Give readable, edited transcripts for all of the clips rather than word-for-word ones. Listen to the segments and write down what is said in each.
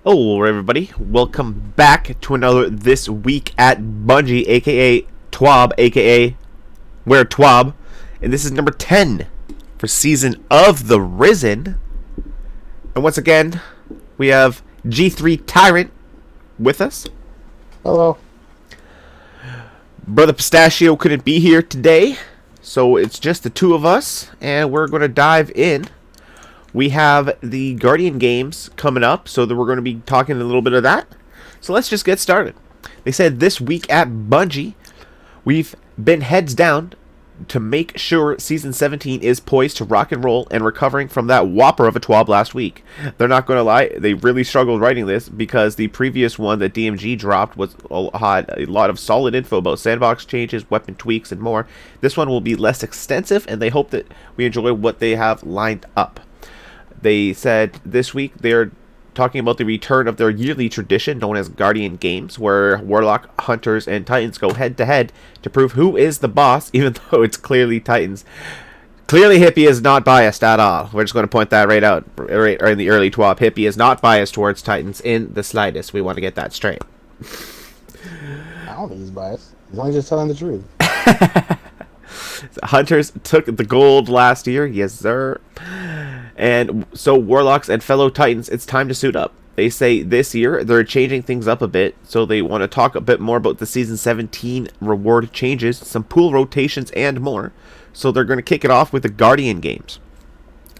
Hello, everybody. Welcome back to another This Week at Bungie, aka TWAB, aka Where TWAB. And this is number 10 for Season of the Risen. And once again, we have G3 Tyrant with us. Hello. Brother Pistachio couldn't be here today, so it's just the two of us, and we're going to dive in. We have the Guardian games coming up, so that we're going to be talking a little bit of that. So let's just get started. They said this week at Bungie, we've been heads down to make sure Season 17 is poised to rock and roll and recovering from that whopper of a TWAB last week. They're not going to lie, they really struggled writing this because the previous one that DMG dropped had a lot of solid info about sandbox changes, weapon tweaks, and more. This one will be less extensive, and they hope that we enjoy what they have lined up. They said this week they're talking about the return of their yearly tradition known as Guardian Games, where Warlock, Hunters, and Titans go head-to-head to prove who is the boss, even though it's clearly Titans. Clearly, Hippie is not biased at all. We're just going to point that right out right in the early TWAB. Hippie is not biased towards Titans in the slightest. We want to get that straight. I don't think he's biased. He's only just telling the truth. Hunters took the gold last year. Yes, sir. And so Warlocks and fellow Titans, it's time to suit up. They say this year they're changing things up a bit, so they want to talk a bit more about the Season 17 reward changes, some pool rotations, and more. So they're going to kick it off with the Guardian games.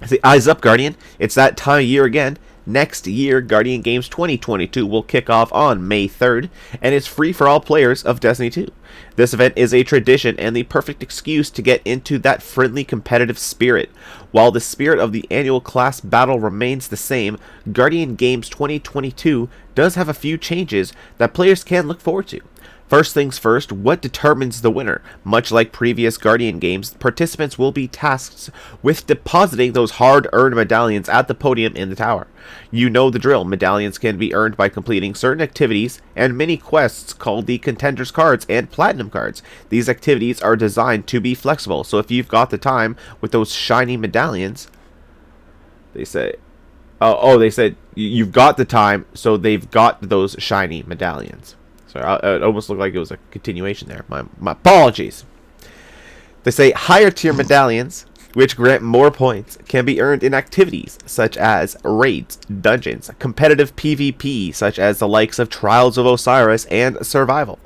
Say, eyes up, Guardian. It's that time of year again. Next year, Guardian Games 2022 will kick off on May 3rd, and it's free for all players of Destiny 2. This event is a tradition and the perfect excuse to get into that friendly competitive spirit. While the spirit of the annual class battle remains the same, Guardian Games 2022 does have a few changes that players can look forward to. First things first, what determines the winner? Much like previous Guardian games, participants will be tasked with depositing those hard-earned medallions at the podium in the tower. You know the drill. Medallions can be earned by completing certain activities and mini quests called the Contenders cards and Platinum cards. These activities are designed to be flexible, so if you've got the time with those shiny medallions, they say, they said you've got the time, so they've got those shiny medallions. Sorry, it almost looked like it was a continuation there. My apologies. They say higher tier medallions, which grant more points, can be earned in activities such as raids, dungeons, competitive PvP such as the likes of Trials of Osiris and Survival.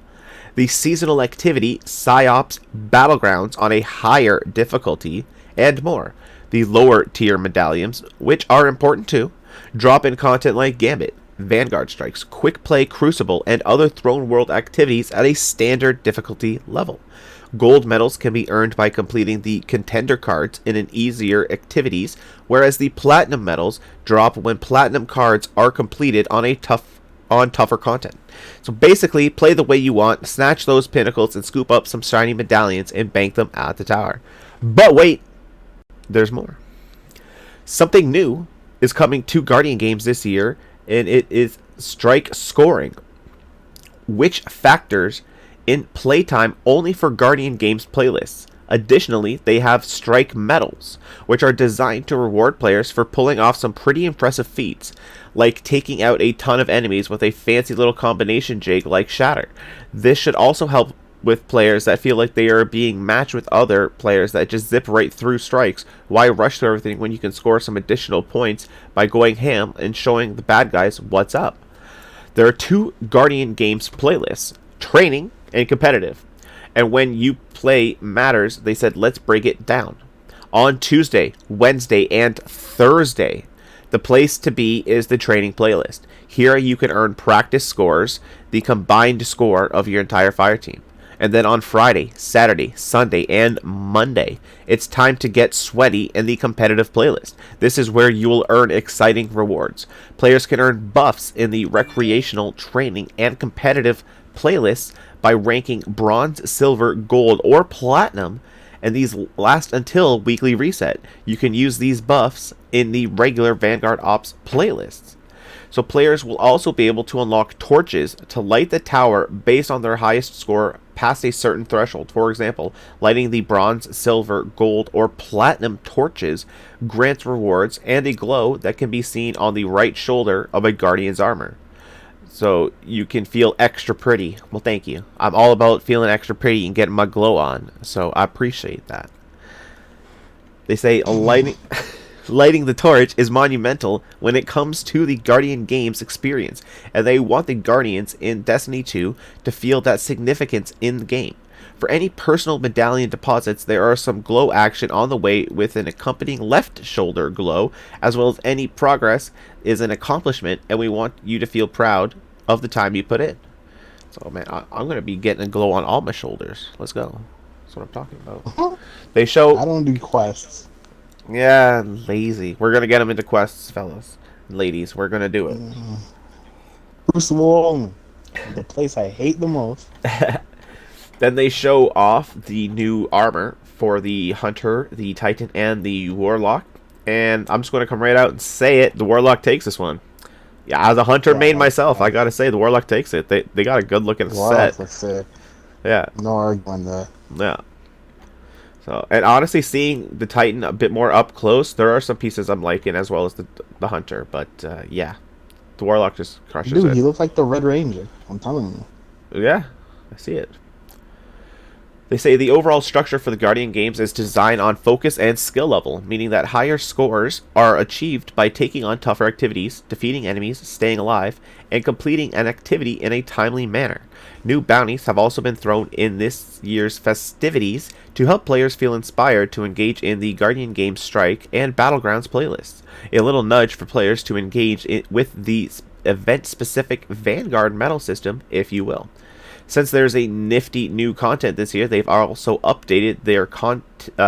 The seasonal activity PsyOps Battlegrounds on a higher difficulty, and more. The lower tier medallions, which are important too, drop in content like Gambit, Vanguard Strikes, Quick Play Crucible, and other Throne World activities at a standard difficulty level. Gold medals can be earned by completing the Contender cards in an easier activities, whereas the Platinum medals drop when Platinum cards are completed on tougher content. So basically, play the way you want, snatch those pinnacles, and scoop up some shiny medallions and bank them at the tower. But wait, there's more. Something new is coming to Guardian games this year, and it is strike scoring, which factors in playtime only for Guardian Games playlists. Additionally, they have strike medals, which are designed to reward players for pulling off some pretty impressive feats, like taking out a ton of enemies with a fancy little combination jig like Shatter. This should also help with players that feel like they are being matched with other players that just zip right through strikes. Why rush through everything when you can score some additional points by going ham and showing the bad guys what's up? There are two Guardian Games playlists, training and competitive. And when you play matters, they said let's break it down. On Tuesday, Wednesday, and Thursday, the place to be is the training playlist. Here you can earn practice scores, the combined score of your entire fire team. And then on Friday, Saturday, Sunday, and Monday, it's time to get sweaty in the competitive playlist. This is where you will earn exciting rewards. Players can earn buffs in the recreational, training, and competitive playlists by ranking bronze, silver, gold, or platinum, and these last until weekly reset. You can use these buffs in the regular Vanguard Ops playlists. So players will also be able to unlock torches to light the tower based on their highest score past a certain threshold. For example, lighting the bronze, silver, gold, or platinum torches grants rewards and a glow that can be seen on the right shoulder of a guardian's armor. So you can feel extra pretty. Well, thank you. I'm all about feeling extra pretty and getting my glow on, so I appreciate that. They say lighting the torch is monumental when it comes to the Guardian Games experience, and they want the Guardians in Destiny 2 to feel that significance in the game. For any personal medallion deposits, there are some glow action on the way with an accompanying left shoulder glow, as well as any progress is an accomplishment, and we want you to feel proud of the time you put in. So, man, I'm going to be getting a glow on all my shoulders. Let's go. That's what I'm talking about. They show... I don't do quests. Yeah, lazy. We're going to get them into quests, fellas. Ladies, we're going to do it. Crucible, the place I hate the most. Then they show off the new armor for the Hunter, the Titan, and the Warlock. And I'm just going to come right out and say it. The Warlock takes this one. Yeah, as a Hunter main myself, I got to say the Warlock takes it. They got a good looking set. Sick. Yeah. No arguing that. Yeah. So, and honestly, seeing the Titan a bit more up close, there are some pieces I'm liking as well as the Hunter. But yeah, the Warlock just crushes it. Dude, he looks like the Red Ranger. I'm telling you. Yeah, I see it. They say the overall structure for the Guardian games is designed on focus and skill level, meaning that higher scores are achieved by taking on tougher activities, defeating enemies, staying alive, and completing an activity in a timely manner. New bounties have also been thrown in this year's festivities to help players feel inspired to engage in the Guardian Games Strike and Battlegrounds playlists. A little nudge for players to engage with the event-specific Vanguard medal system, if you will. Since there's a nifty new content this year, they've also updated their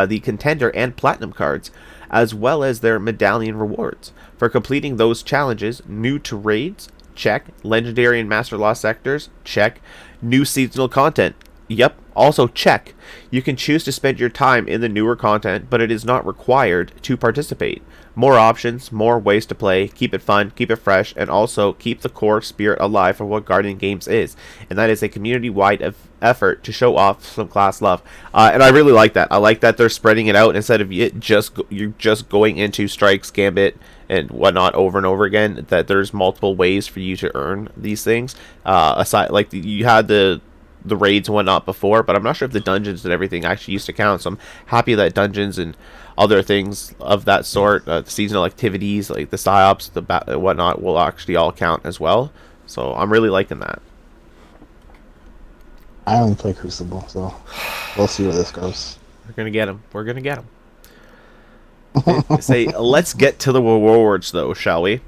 the Contender and Platinum cards, as well as their Medallion rewards. For completing those challenges, new to raids, check. Legendary and Master Lost sectors, check. New seasonal content, yep, also check. You can choose to spend your time in the newer content, but it is not required to participate. More options, more ways to play, keep it fun, keep it fresh, and also keep the core spirit alive for what Guardian Games is. And that is a community-wide effort to show off some class love. And I really like that. I like that they're spreading it out instead of you're just going into Strikes, Gambit, and whatnot over and over again. That there's multiple ways for you to earn these things. Aside, like you had the raids and whatnot before, but I'm not sure if the dungeons and everything actually used to count. So I'm happy that dungeons and other things of that sort, the seasonal activities like the psyops, the whatnot, will actually all count as well. So I'm really liking that. I only play Crucible, so we'll see where this goes. We're gonna get him. We're gonna get him. Say, let's get to the rewards, though, shall we?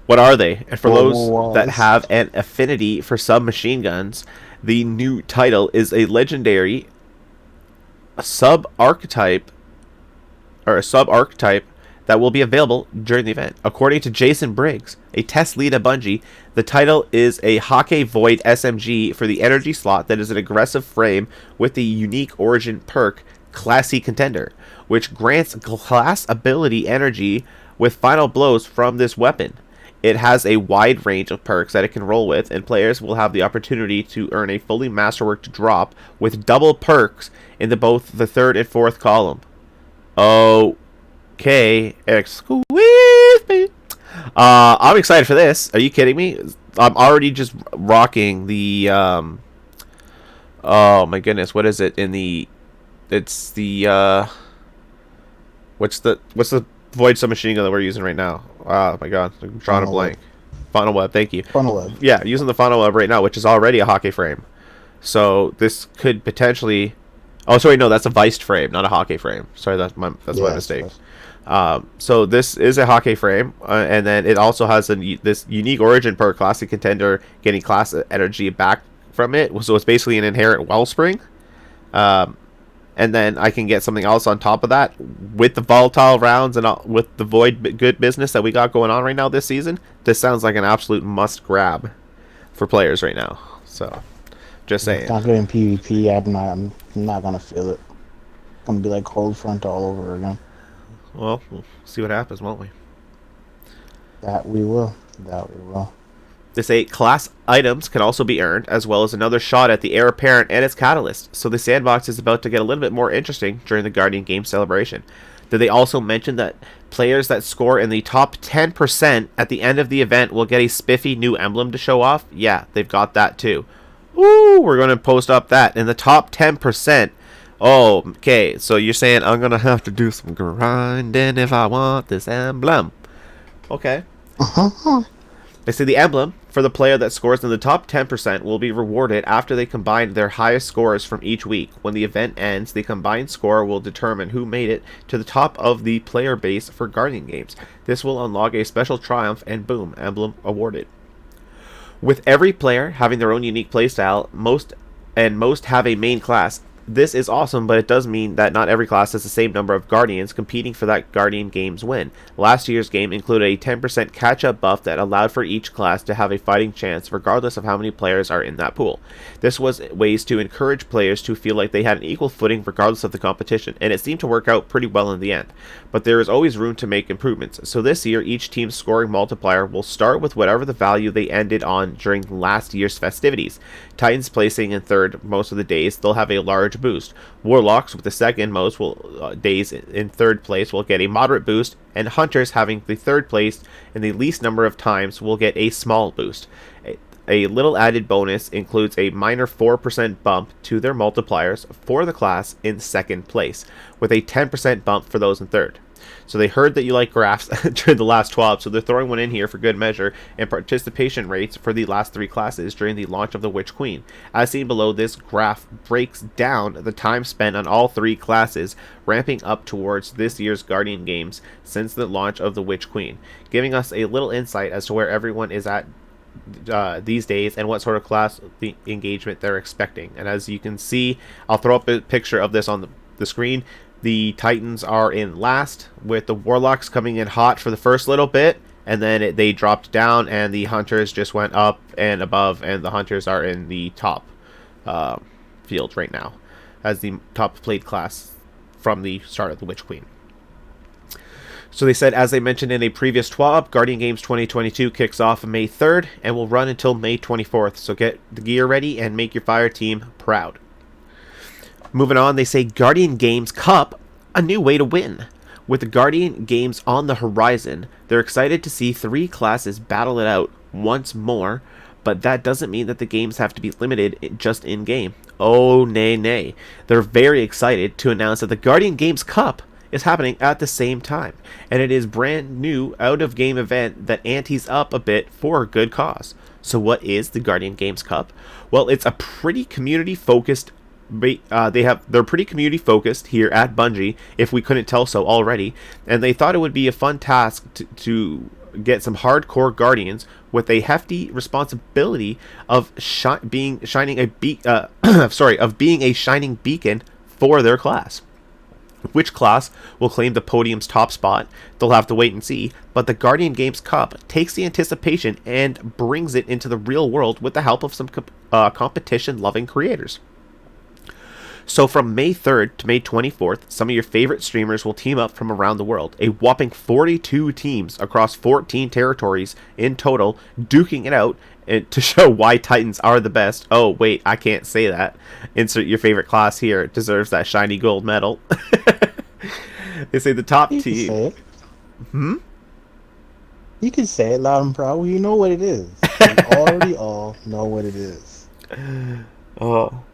What are they? And for those that have an affinity for submachine guns, the new title is a legendary sub-archetype that will be available during the event. According to Jason Briggs, a test lead at Bungie, the title is a Hake Void SMG for the energy slot that is an aggressive frame with the unique origin perk Classy Contender, which grants class ability energy with final blows from this weapon. It has a wide range of perks that it can roll with, and players will have the opportunity to earn a fully masterworked drop with double perks in both the third and fourth column. Okay, excuse me. I'm excited for this. Are you kidding me? I'm already just rocking the oh my goodness, what is it in the? It's the what's the Void submachine gun that we're using right now? Oh my god, I'm drawing a blank. Funnel web, thank you. Funnel web. Yeah, using the funnel web right now, which is already a hockey frame. So this could potentially. Oh, sorry, no, that's a viced frame, not a hockey frame. Sorry, that's my mistake. So this is a hockey frame, and then it also has this unique origin per Classic Contender, getting class energy back from it. So it's basically an inherent wellspring. And then I can get something else on top of that with the volatile rounds and with the void good business that we got going on right now this season. This sounds like an absolute must grab for players right now. So, just saying. It's not good in PvP. I'm not gonna feel it. It's gonna be like Cold Front all over again. Well, we'll see what happens, won't we? That we will. That we will. They say class items can also be earned, as well as another shot at the heir apparent and its catalyst. So the sandbox is about to get a little bit more interesting during the Guardian Game celebration. Did they also mention that players that score in the top 10% at the end of the event will get a spiffy new emblem to show off? Yeah, they've got that too. Woo, we're going to post up that. In the top 10%. Oh, okay, so you're saying I'm going to have to do some grinding if I want this emblem. Okay. They say the emblem for the player that scores in the top 10% will be rewarded after they combine their highest scores from each week. When the event ends, the combined score will determine who made it to the top of the player base for Guardian Games. This will unlock a special triumph, and boom, emblem awarded. With every player having their own unique playstyle, most have a main class. This is awesome, but it does mean that not every class has the same number of Guardians competing for that Guardian Games win. Last year's game included a 10% catch-up buff that allowed for each class to have a fighting chance regardless of how many players are in that pool. This was ways to encourage players to feel like they had an equal footing regardless of the competition, and it seemed to work out pretty well in the end. But there is always room to make improvements, so this year each team's scoring multiplier will start with whatever the value they ended on during last year's festivities. Titans placing in third most of the days, they'll have a large boost. Warlocks with the second most days in third place will get a moderate boost, and Hunters having the third place and the least number of times will get a small boost. A little added bonus includes a minor 4% bump to their multipliers for the class in second place, with a 10% bump for those in third. So they heard that you like graphs during the last TWAB, so they're throwing one in here for good measure, and participation rates for the last three classes during the launch of the Witch Queen. As seen below, this graph breaks down the time spent on all three classes, ramping up towards this year's Guardian Games since the launch of the Witch Queen, giving us a little insight as to where everyone is at these days and what sort of class the engagement they're expecting. And as you can see, I'll throw up a picture of this on the screen. The Titans are in last, with the Warlocks coming in hot for the first little bit, and then they dropped down, and the Hunters just went up and above, and the Hunters are in the top field right now as the top played class from the start of the Witch Queen. So they said, as they mentioned in a previous TWAB, Guardian Games 2022 kicks off May 3rd and will run until May 24th. So get the gear ready and make your fire team proud. Moving on, they say Guardian Games Cup, a new way to win. With the Guardian Games on the horizon, they're excited to see three classes battle it out once more, but that doesn't mean that the games have to be limited just in-game. Oh, nay. They're very excited to announce that the Guardian Games Cup is happening at the same time, and it is brand new out-of-game event that antes up a bit for a good cause. So what is the Guardian Games Cup? Well, it's a pretty community-focused they're pretty community focused here at Bungie, if we couldn't tell so already, and they thought it would be a fun task to get some hardcore Guardians with a hefty responsibility of being a shining beacon for their class. Which class will claim the podium's top spot? They'll have to wait and see, but the Guardian Games Cup takes the anticipation and brings it into the real world with the help of some competition-loving creators. So from May 3rd to May 24th, some of your favorite streamers will team up from around the world. A whopping 42 teams across 14 territories in total, duking it out to show why Titans are the best. Oh, wait, I can't say that. Insert your favorite class here. It deserves that shiny gold medal. They say the top You team. can say it. You can say it loud and proud. You know what it is. We already all know what it is. Oh.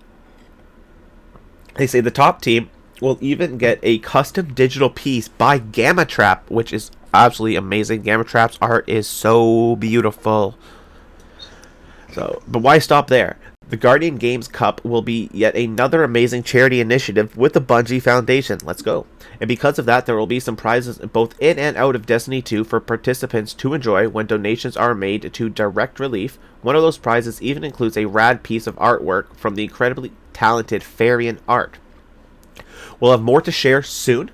They say the top team will even get a custom digital piece by Gamma Trap, which is absolutely amazing. Gamma Trap's art is so beautiful. But why stop there? The Guardian Games Cup will be yet another amazing charity initiative with the Bungie Foundation. Let's go. And because of that, there will be some prizes both in and out of Destiny 2 for participants to enjoy when donations are made to Direct Relief. One of those prizes even includes a rad piece of artwork from the incredibly talented Farian Art. We'll have more to share soon,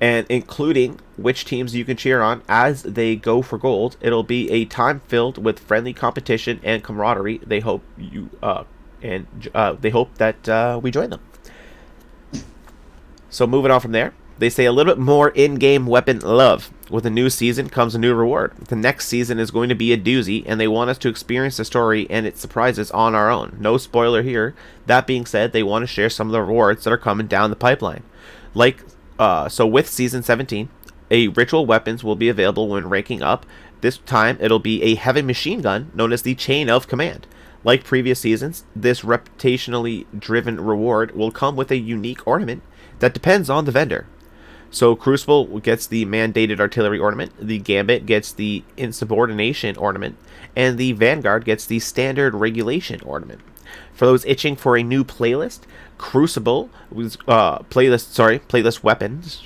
and including which teams you can cheer on as they go for gold. It'll be a time filled with friendly competition and camaraderie. They hope that we join them. So moving on from there, they say a little bit more in-game weapon love. With a new season comes a new reward. The next season is going to be a doozy, and they want us to experience the story and its surprises on our own. No spoiler here. That being said, they want to share some of the rewards that are coming down the pipeline. So with Season 17, a ritual weapons will be available when ranking up. This time, it'll be a heavy machine gun known as the Chain of Command. Like previous seasons, this reputationally driven reward will come with a unique ornament that depends on the vendor. So Crucible gets the mandated artillery ornament, the Gambit gets the insubordination ornament, and the Vanguard gets the standard regulation ornament. For those itching for a new playlist, Crucible playlist weapons.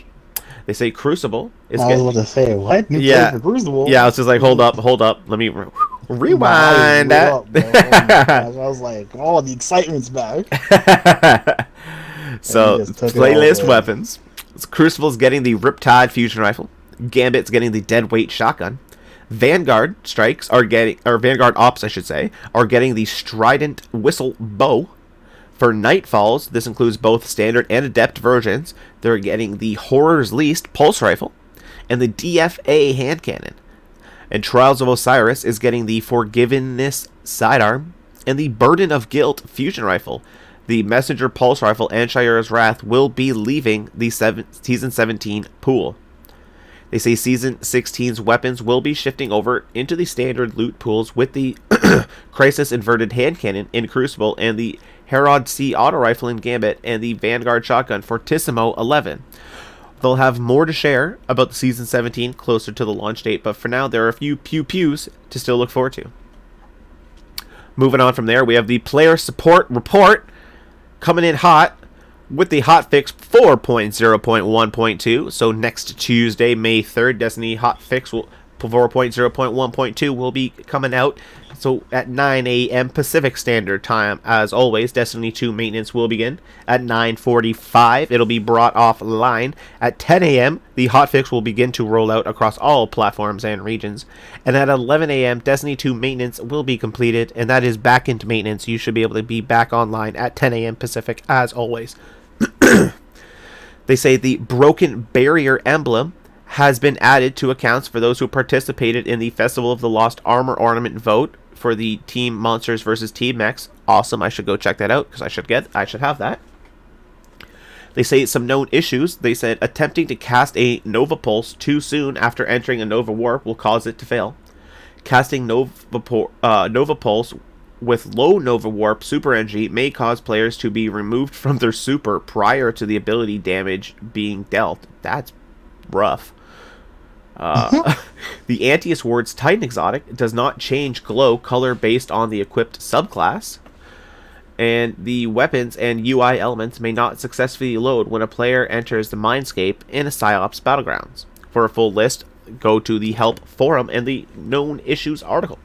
They say Crucible is. I was about to say what? New Yeah, for Crucible? yeah. I was just like, hold up. Let me rewind that. Oh my gosh, I was like, oh, the excitement's back. So playlist weapons. Crucible's getting the Riptide fusion rifle. Gambit's getting the deadweight shotgun. Vanguard ops, I should say, are getting the Strident whistle bow. For Nightfalls, this includes both standard and adept versions. They're getting the Horror's Least pulse rifle and the DFA hand cannon. And Trials of Osiris is getting the Forgiveness sidearm and the Burden of Guilt fusion rifle. The Messenger Pulse Rifle and Shira's Wrath will be leaving the Season 17 pool. They say Season 16's weapons will be shifting over into the standard loot pools with the Crisis Inverted Hand Cannon in Crucible and the Herod C Auto Rifle in Gambit and the Vanguard Shotgun Fortissimo 11. They'll have more to share about the Season 17 closer to the launch date, but for now there are a few pew-pews to still look forward to. Moving on from there, we have the Player Support Report coming in hot with the hotfix 4.0.1.2. So next Tuesday, May 3rd, Destiny hotfix 4.0.1.2 will be coming out. So at 9 a.m. Pacific Standard Time, as always, Destiny 2 maintenance will begin. At 9:45, it'll be brought offline. At 10 a.m., the hotfix will begin to roll out across all platforms and regions. And at 11 a.m., Destiny 2 maintenance will be completed, and that is back into maintenance. You should be able to be back online at 10 a.m. Pacific, as always. They say the Broken Barrier emblem has been added to accounts for those who participated in the Festival of the Lost Armor Ornament vote for the Team Monsters versus Team Mechs. Awesome, I should go check that out because I should have that. They say some known issues. They said attempting to cast a Nova Pulse too soon after entering a Nova Warp will cause it to fail. Casting Nova Pulse with low Nova Warp super energy may cause players to be removed from their super prior to the ability damage being dealt. That's rough. The Antius Ward's Titan exotic does not change glow color based on the equipped subclass. And the weapons and UI elements may not successfully load when a player enters the Mindscape in a Psyops Battlegrounds. For a full list, go to the Help Forum and the Known Issues article.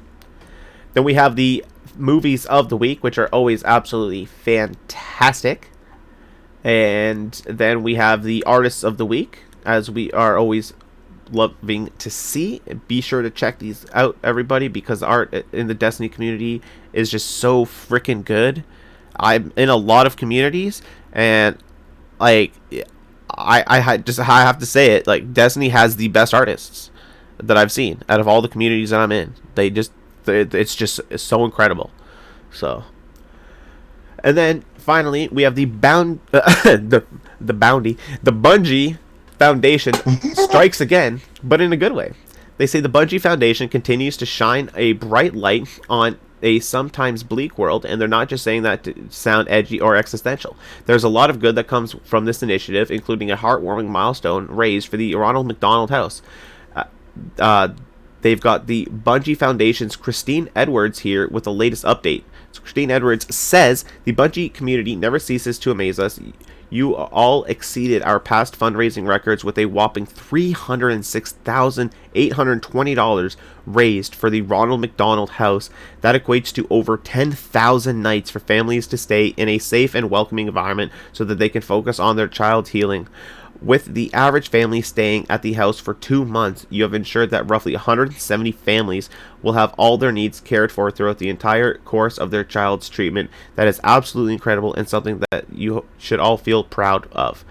Then we have the Movies of the Week, which are always absolutely fantastic. And then we have the Artists of the Week, as we are always loving to see. Be sure to check these out, everybody, because the art in the Destiny community is just so freaking good. I'm in a lot of communities, and like I have to say it, like Destiny has the best artists that I've seen out of all the communities that I'm in. It's so incredible. So, and then finally we have the Bungie Foundation strikes again, but in a good way. They say the Bungie Foundation continues to shine a bright light on a sometimes bleak world, and they're not just saying that to sound edgy or existential. There's a lot of good that comes from this initiative, including a heartwarming milestone raised for the Ronald McDonald House. They've got the Bungie Foundation's Christine Edwards here with the latest update. So Christine Edwards says, the Bungie community never ceases to amaze us. You all exceeded our past fundraising records with a whopping $306,820 raised for the Ronald McDonald House. That equates to over 10,000 nights for families to stay in a safe and welcoming environment so that they can focus on their child's healing. With the average family staying at the house for 2 months, you have ensured that roughly 170 families will have all their needs cared for throughout the entire course of their child's treatment. That is absolutely incredible and something that you should all feel proud of.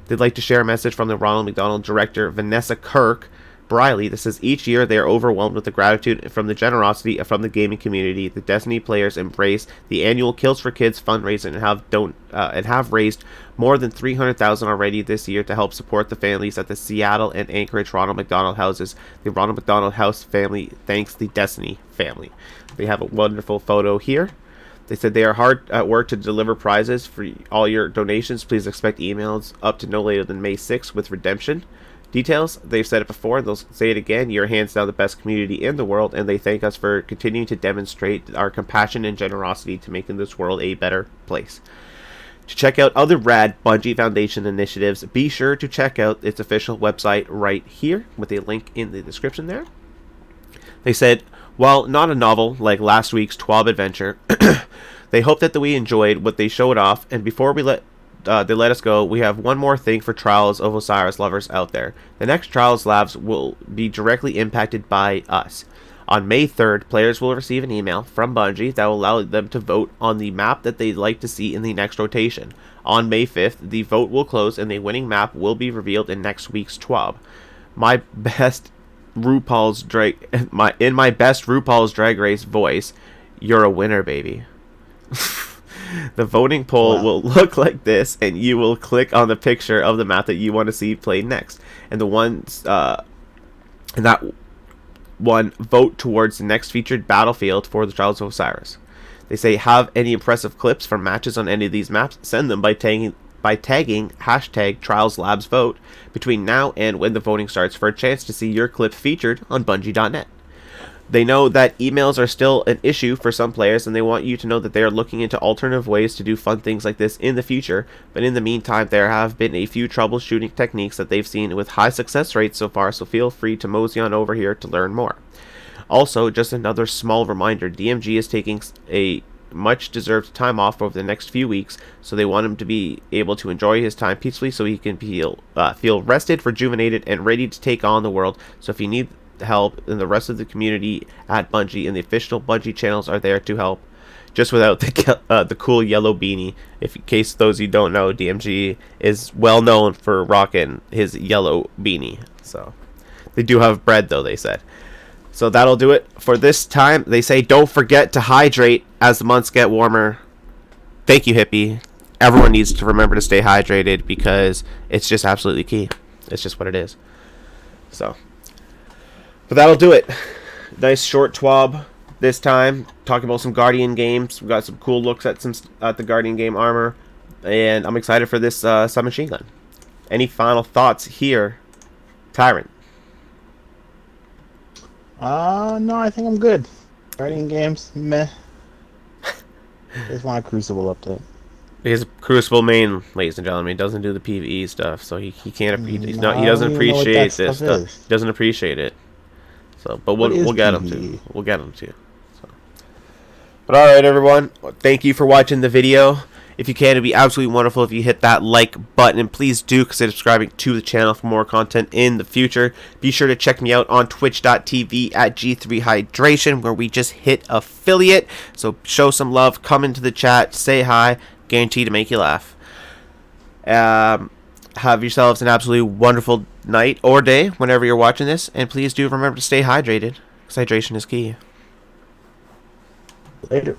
They'd like to share a message from the Ronald McDonald director, Vanessa Kirk, Briley. This says each year they are overwhelmed with the gratitude from the generosity from the gaming community. The Destiny players embrace the annual Kills for Kids fundraiser and have raised more than $300,000 already this year to help support the families at the Seattle and Anchorage Ronald McDonald houses. The Ronald McDonald House family thanks the Destiny family. They have a wonderful photo here. They said they are hard at work to deliver prizes for all your donations. Please expect emails up to no later than May 6th with redemption details. They've said it before and they'll say it again. You're hands down the best community in the world, and they thank us for continuing to demonstrate our compassion and generosity to making this world a better place. To check out other rad Bungie Foundation initiatives, be sure to check out its official website right here with a link in the description there. They said, while not a novel like last week's TWAB adventure, they hope that we enjoyed what they showed off, and before they let us go, we have one more thing for Trials of Osiris lovers out there. The next Trials Labs will be directly impacted by us. On May 3rd, players will receive an email from Bungie that will allow them to vote on the map that they'd like to see in the next rotation. On May 5th, the vote will close and the winning map will be revealed in next week's TWAB. My best RuPaul's Drag Race voice, you're a winner, baby. The voting poll will look like this, and you will click on the picture of the map that you want to see played next, and the ones and that one vote towards the next featured battlefield for the Trials of Osiris. They say, have any impressive clips from matches on any of these maps? Send them by tagging hashtag TrialsLabsVote between now and when the voting starts for a chance to see your clip featured on Bungie.net. They know that emails are still an issue for some players, and they want you to know that they are looking into alternative ways to do fun things like this in the future, but in the meantime there have been a few troubleshooting techniques that they've seen with high success rates so far, so feel free to mosey on over here to learn more. Also, just another small reminder, DMG is taking a much deserved time off over the next few weeks, so they want him to be able to enjoy his time peacefully so he can feel rested, rejuvenated, and ready to take on the world. So if you need help, and the rest of the community at Bungie and the official Bungie channels are there to help, just without the cool yellow beanie. If in case those you don't know, DMG is well known for rocking his yellow beanie. So they do have bread though, they said. So that'll do it for this time. They say don't forget to hydrate as the months get warmer. Thank you, Hippie. Everyone needs to remember to stay hydrated because it's just absolutely key. It's just what it is. So, but that'll do it. Nice short TWAB this time. Talking about some Guardian games. We got some cool looks at the Guardian game armor, and I'm excited for this submachine gun. Any final thoughts here, Tyrant? No, I think I'm good. Guardian games, meh. Just want a Crucible update. His Crucible main, ladies and gentlemen, he doesn't do the PvE stuff, so he can't. He doesn't appreciate this stuff. He doesn't appreciate it. So, but we'll get him to. We'll get him to. So. But all right, everyone. Thank you for watching the video. If you can, it'd be absolutely wonderful if you hit that like button, and please do consider subscribing to the channel for more content in the future. Be sure to check me out on twitch.tv at G3 Hydration, where we just hit affiliate. So show some love, come into the chat, say hi, guaranteed to make you laugh. Have yourselves an absolutely wonderful night or day whenever you're watching this, and please do remember to stay hydrated, because hydration is key. Later.